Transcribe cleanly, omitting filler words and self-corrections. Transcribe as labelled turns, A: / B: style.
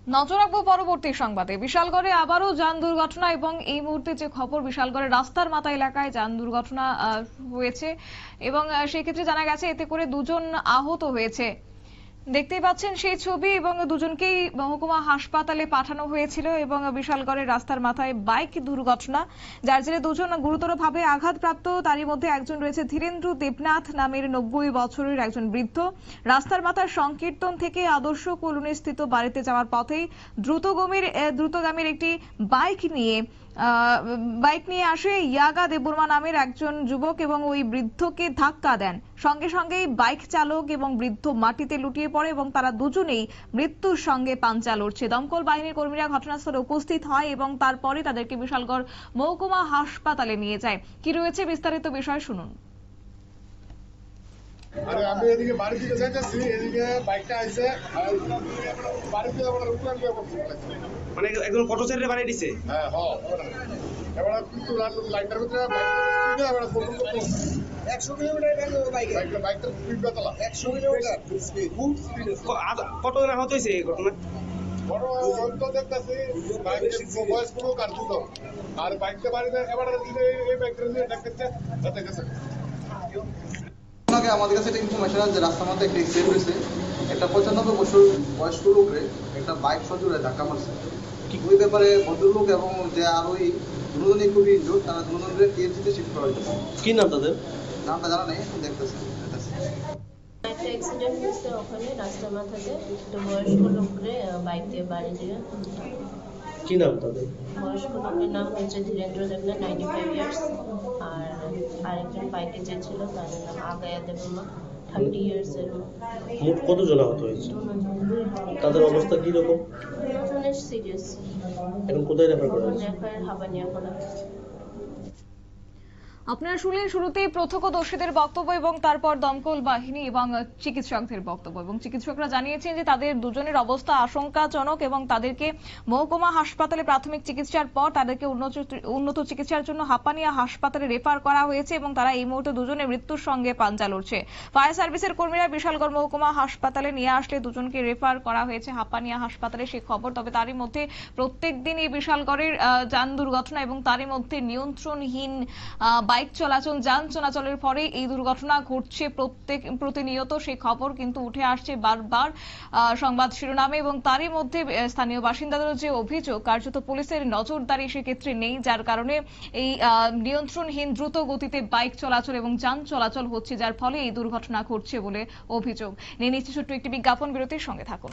A: নজর রাখবো পরবর্তী সংবাদে। বিশালগড়ে আবারও যান দুর্ঘটনা এবং এই মুহূর্তে যে খবর, বিশালগড়ের রাস্তার মাথা এলাকায় যান দুর্ঘটনা হয়েছে এবং সেক্ষেত্রে জানা গেছে এতে করে দুজন আহত হয়েছে। দেখতেই পাচ্ছেন সেই ছবি এবং দুজনকেই মহকুমা হাসপাতালে পাঠানো হয়েছিল এবং বিশালগড়ের রাস্তার মাথায় বাইক দুর্ঘটনা, যার জেরে দুজন গুরুতরভাবে আঘাতপ্রাপ্ত। তারই মধ্যে একজন রয়েছে ধীরেন্দ্র দেবনাথ নামের 90 বছরের একজন বৃদ্ধ। রাস্তার মাথার সংকীর্তন থেকে আদর্শ কলোনি স্থিত বাড়িতে যাওয়ার পথেই দ্রুতগামীর একটি বাইক নিয়ে আসে ইয়াগা দেববর্মা নামের একজন যুবক এবং ওই বৃদ্ধকে ধাক্কা দেন। সঙ্গে সঙ্গেই বাইক চালক এবং বৃদ্ধ মাটিতে লুটিয়ে পড়ে এবং তারা দুজনেই মৃত্যুর সঙ্গে পাঞ্জা লড়ছে। দমকল বাহিনীর কর্মীরা ঘটনাস্থলে উপস্থিত হয় এবং তারপরে তাদেরকে বিশালগড় মহকুমা হাসপাতালে নিয়ে যায়। কি রয়েছে বিস্তারিত বিষয় শুনুন।
B: আরে আমি এদিকে বাড়ি থেকে যাইতেছি, এদিকে বাইকটা আইছে আর বাড়ি থেকে আবার রুকলান দিয়ে করতে
C: মানে একদম কত সাইডে বাড়ি দিছে।
B: হ্যাঁ এবার কিন্তু লাইটার ভিতরে বাইকটা এবার ফোন করতে 100 কিলোমিটার গাড়ি বাইকটা স্পিড বাতালা 100 কিলোমিটার স্পিড ফুল স্পিড।
C: কত জন আহত হয়েছে এই ঘটনা?
B: বড় তো দেখতেছি বাইকের বয়স পুরো কাটছিল আর বাইকটা বাড়িতে এবার এই বাইকটা নিয়ে দেখতেছে যাতে গেছে।
D: আমাদের কাছে একটা ইনফরমেশন আছে যে রাস্তার মধ্যে একটা অ্যাক্সিডেন্ট হয়েছে। একটা 95 বছর বয়স্ক লোকরে একটা বাইক সজোরে ধাক্কা মারছে। ওই ব্যাপারে ভদ্রলোক এবং যে আরোহী দুজনই খুবই ইনজোর, তারা দুজনকে টিএমসিতে শিফট করা হয়েছে।
C: কি নাম তাদের?
D: নামটা জানা নেই, দেখতেছি।
E: একটা অ্যাক্সিডেন্ট হয়েছে ওখানে রাস্তার মাথাতে, একটা বয়স্ক লোকরে বাইক দিয়ে বাড়ি দিয়ে।
C: কি নাম তাদের?
E: বয়স্ক লোকের নাম হচ্ছে ধীরেন্দ্র দেবনাথ, 95 ইয়ার্স, আর আরেকজন বাইকে যে ছিল তার নাম আগায়া দেববর্মা, 30 ইয়ার্স এর।
C: মোট কতজন আহত হয়েছে? তাদের অবস্থা কি রকম?
E: দুজনের সিরিয়াস।
C: এখন কোথায় রেফার করা হয়েছে?
E: হাবানিয়া করা।
A: আপনারা শুনলেন শুরুতেই প্রত্যক্ষদর্শীদের বক্তব্য এবং তারপর দমকল বাহিনী এবং চিকিৎসকদের বক্তব্য। এবং চিকিৎসকরা জানিয়েছেন যে তাদের দুজনের অবস্থা আশঙ্কাজনক এবং তাদেরকে মহকুমা হাসপাতালে প্রাথমিক চিকিৎসার পর তাদেরকে উন্নত চিকিৎসার জন্য হাপানিয়া হাসপাতালে রেফার করা হয়েছে এবং তারা এই মুহূর্তে দুজনের মৃত্যুর সঙ্গে পাঞ্জা লড়ছে। ফায়ার সার্ভিসের কর্মীরা বিশালগড় মহকুমা হাসপাতালে নিয়ে আসলে দুজনকে রেফার করা হয়েছে হাপানিয়া হাসপাতালে, সেই খবর। তবে তারই মধ্যে প্রত্যেকদিন এই বিশালগড়ের যান দুর্ঘটনা এবং তারই মধ্যে নিয়ন্ত্রণহীন বাইক চলাচল, যান চলাচলের পরে এই দুর্ঘটনা ঘটছে প্রতিনিয়ত, সেই খবর কিন্তু উঠে আসছে বারবার সংবাদ শিরোনামে। এবং তারই মধ্যে স্থানীয় বাসিন্দাদের যে অভিযোগ, কার্যত পুলিশের নজরদারি সেক্ষেত্রে নেই, যার কারণে এই নিয়ন্ত্রণহীন দ্রুত গতিতে বাইক চলাচল এবং যান চলাচল হচ্ছে, যার ফলে এই দুর্ঘটনা ঘটছে বলে অভিযোগ। নিয়ে নিচ্ছে ছোট্ট একটি বিজ্ঞাপন বিরতির সঙ্গে থাকুন।